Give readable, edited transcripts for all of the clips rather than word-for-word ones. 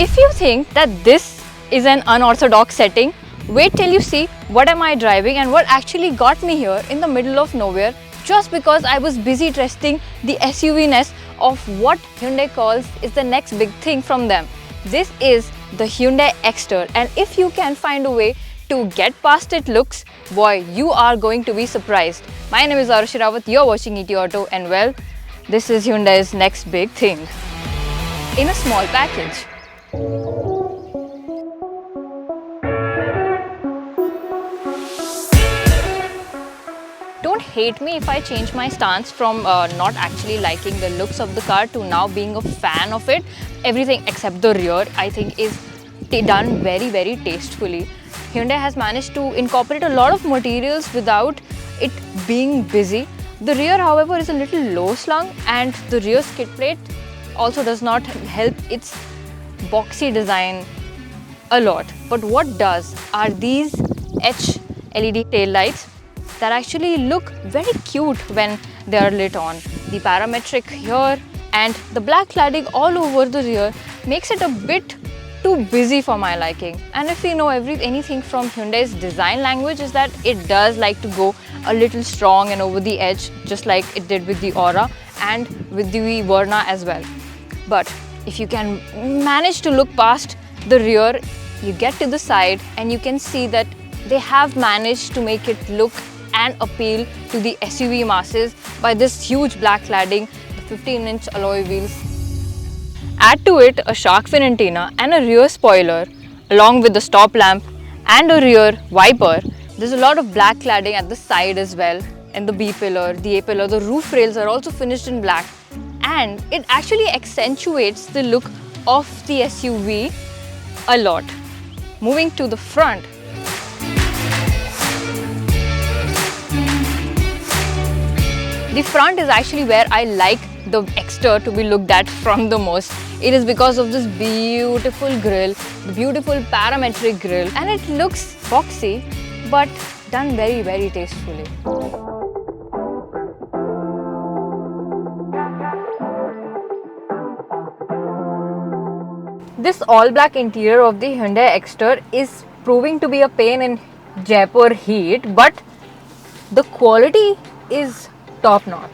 If you think that this is an unorthodox setting, wait till you see what am I driving and what actually got me here in the middle of nowhere just because I was busy testing the SUV-ness of what Hyundai calls is the next big thing from them. This is the Hyundai Exter, and if you can find a way to get past its looks, boy, you are going to be surprised. My name is Arushi Rawat, you're watching ET Auto, and well, this is Hyundai's next big thing in a small package. Don't hate me if I change my stance from not actually liking the looks of the car to now being a fan of it. Everything except the rear I think is done very tastefully. Hyundai has managed to incorporate a lot of materials without it being busy. The rear, however, is a little low slung, and the rear skid plate also does not help its boxy design a lot. But what does are these H LED tail lights that actually look very cute when they are lit on. The parametric here and the black cladding all over the rear makes it a bit too busy for my liking. And if we know anything from Hyundai's design language is that it does like to go a little strong and over the edge, just like it did with the Aura and with the Verna as well. But if you can manage to look past the rear, you get to the side and you can see that they have managed to make it look and appeal to the SUV masses by this huge black cladding, the 15-inch alloy wheels. Add to it a shark fin antenna and a rear spoiler along with the stop lamp and a rear wiper. There's a lot of black cladding at the side as well, and the B pillar, the A pillar, the roof rails are also finished in black, and it actually accentuates the look of the SUV a lot. Moving to the front, the front is actually where I like the Exter to be looked at from the most. It is because of this beautiful grille, the beautiful parametric grille, and it looks boxy but done very tastefully. This all black interior of the Hyundai Exter is proving to be a pain in Jaipur heat, but the quality is top notch.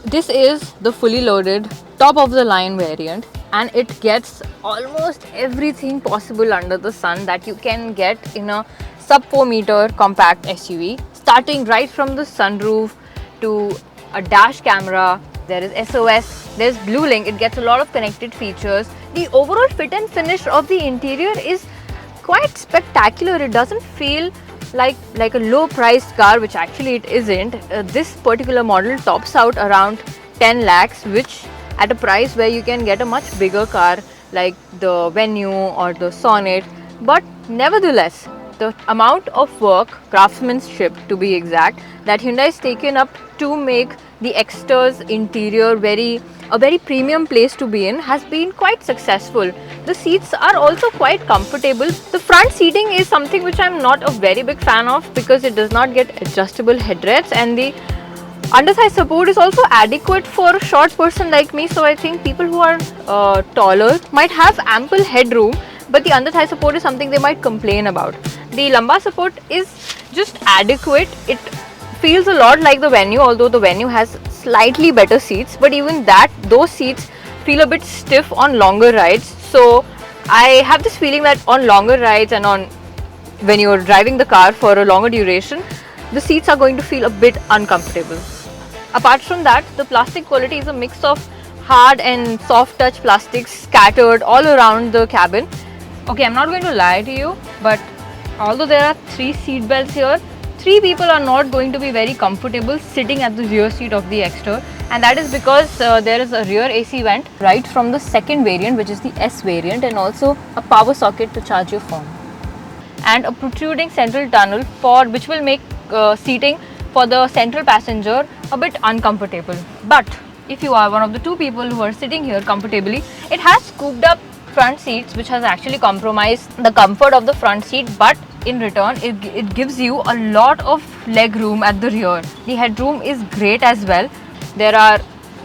This is the fully loaded top of the line variant, and it gets almost everything possible under the sun that you can get in a sub 4 meter compact SUV, starting right from the sunroof to a dash camera. There is SOS, there's BlueLink, it gets a lot of connected features. The overall fit and finish of the interior is quite spectacular. It doesn't feel like a low priced car, which actually it isn't. This particular model tops out around 10 lakhs, which at a price where you can get a much bigger car like the Venue or the Sonnet. But nevertheless, the amount of work, craftsmanship to be exact, that Hyundai has taken up to make the Exter's interior a very premium place to be in has been quite successful. The seats are also quite comfortable. The front seating is something which I'm not a very big fan of because it does not get adjustable headrests, and the underthigh support is also adequate for a short person like me. So I think people who are taller might have ample headroom, but the underthigh support is something they might complain about. The lumbar support is just adequate. It feels a lot like the Venue, although the Venue has slightly better seats, but even those seats feel a bit stiff on longer rides. So I have this feeling that on longer rides and when you're driving the car for a longer duration, the seats are going to feel a bit uncomfortable. Apart from that, the plastic quality is a mix of hard and soft touch plastics scattered all around the cabin. Okay, I'm not going to lie to you, but although there are 3 seat belts here, 3 people are not going to be very comfortable sitting at the rear seat of the Exter, and that is because there is a rear AC vent right from the second variant, which is the S variant, and also a power socket to charge your phone, and a protruding central tunnel which will make seating for the central passenger a bit uncomfortable. But if you are one of the 2 people who are sitting here comfortably, it has scooped up front seats, which has actually compromised the comfort of the front seat, but in return it gives you a lot of leg room at the rear. The headroom is great as well. There are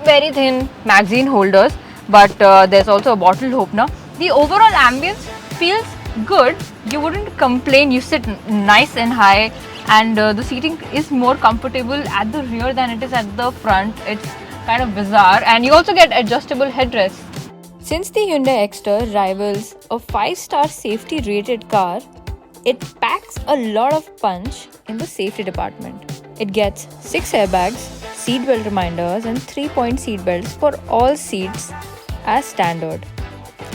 very thin magazine holders, but there's also a bottle opener, The overall ambience feels good. You wouldn't complain. You sit nice and high, and the seating is more comfortable at the rear than it is at the front. It's kind of bizarre, and you also get adjustable headrests. Since the Hyundai Exter rivals a 5-star safety rated car, it packs a lot of punch in the safety department. It gets 6 airbags, seatbelt reminders, and 3-point seat belts for all seats as standard.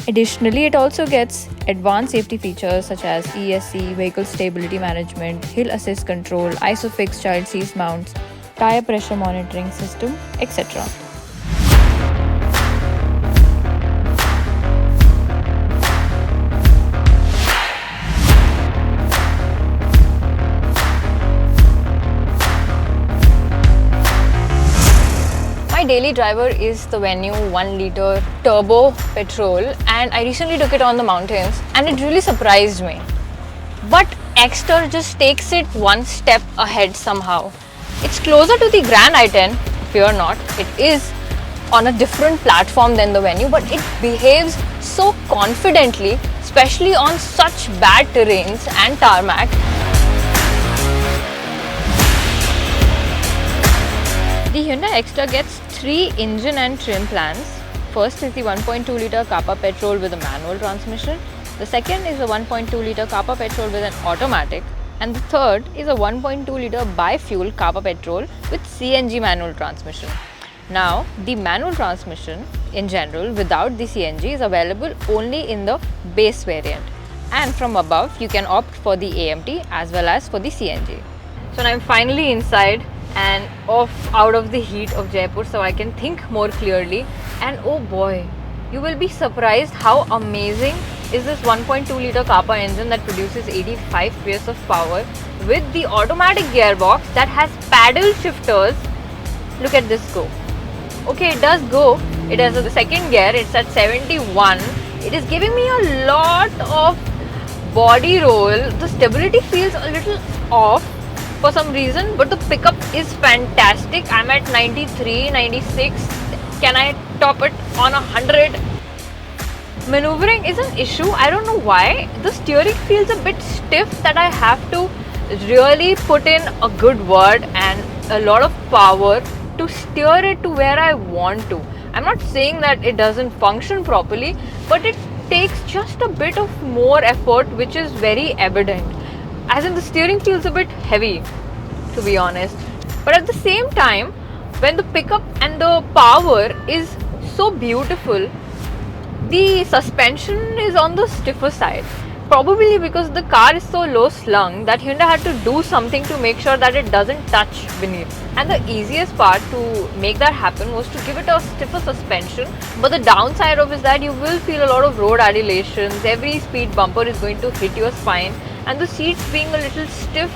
Additionally, it also gets advanced safety features such as ESC, vehicle stability management, hill assist control, ISOFIX child seat mounts, tire pressure monitoring system, etc. My daily driver is the Venue 1-liter turbo petrol, and I recently took it on the mountains and it really surprised me. But Exter just takes it one step ahead somehow. It's closer to the Grand i10, fear not. It is on a different platform than the Venue, but it behaves so confidently, especially on such bad terrains and tarmac. The Hyundai Exter gets 3 engine and trim plans. First is the 1.2-liter Kappa petrol with a manual transmission. The second is a 1.2-liter Kappa petrol with an automatic. And the third is a 1.2-liter bi-fuel Kappa petrol with CNG manual transmission. Now, the manual transmission in general without the CNG is available only in the base variant. And from above, you can opt for the AMT as well as for the CNG. So now I'm finally inside and out of the heat of Jaipur, so I can think more clearly. And oh boy, you will be surprised how amazing is this 1.2-liter Kappa engine that produces 85 PS of power with the automatic gearbox that has paddle shifters. Look at this go. Okay, it does go. It has the second gear, it's at 71. It is giving me a lot of body roll. The stability feels a little off for some reason, but the pickup is fantastic. I'm at 93, 96. Can I top it on 100? Maneuvering is an issue. I don't know why. The steering feels a bit stiff that I have to really put in a good word and a lot of power to steer it to where I want to. I'm not saying that it doesn't function properly, but it takes just a bit of more effort, which is very evident. As in, the steering feels a bit heavy, to be honest. But at the same time, when the pickup and the power is so beautiful, the suspension is on the stiffer side. Probably because the car is so low slung that Hyundai had to do something to make sure that it doesn't touch beneath. And the easiest part to make that happen was to give it a stiffer suspension. But the downside of it is that you will feel a lot of road adulations. Every speed bumper is going to hit your spine. And the seats being a little stiff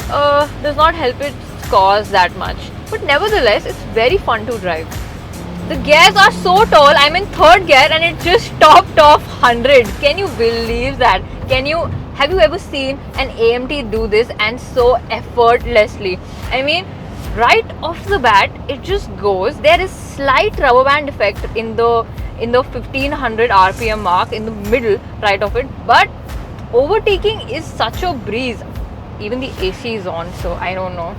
does not help its cause that much. But nevertheless, it's very fun to drive. The gears are so tall. I'm in 3rd gear and it just topped off 100. Can you believe that? Have you ever seen an AMT do this and so effortlessly? I mean, right off the bat, it just goes. There is slight rubber band effect in the 1500 RPM mark in the middle right of it, but overtaking is such a breeze. Even the AC is on, so I don't know.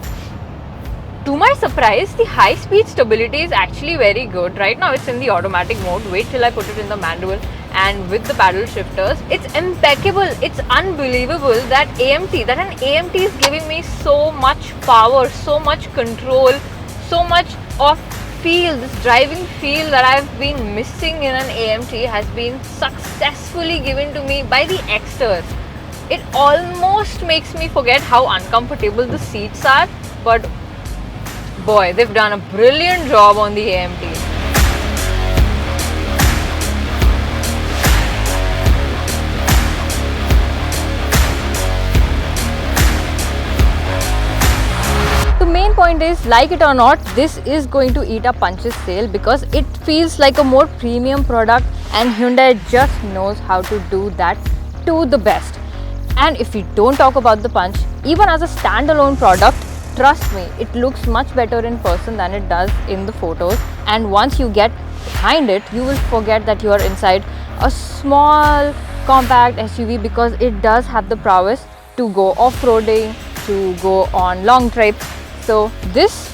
To my surprise, the high speed stability is actually very good. Right now it's in the automatic mode. Wait till I put it in the manual, and with the paddle shifters, it's impeccable. It's unbelievable that an AMT is giving me so much power, so much control, so much of feel. This driving feel that I've been missing in an AMT has been successfully given to me by the Exter. It almost makes me forget how uncomfortable the seats are, but boy, they've done a brilliant job on the AMT. The main point is, like it or not, this is going to eat up Punch's sale because it feels like a more premium product, and Hyundai just knows how to do that to the best. And if we don't talk about the Punch, even as a standalone product, trust me, it looks much better in person than it does in the photos. And once you get behind it, you will forget that you are inside a small compact SUV because it does have the prowess to go off-roading, to go on long trips. So this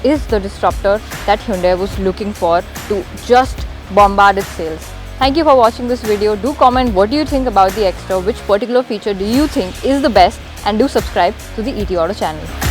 is the disruptor that Hyundai was looking for to just bombard its sales. Thank you for watching this video. Do comment what do you think about the Exter, which particular feature do you think is the best, and do subscribe to the ET Auto channel.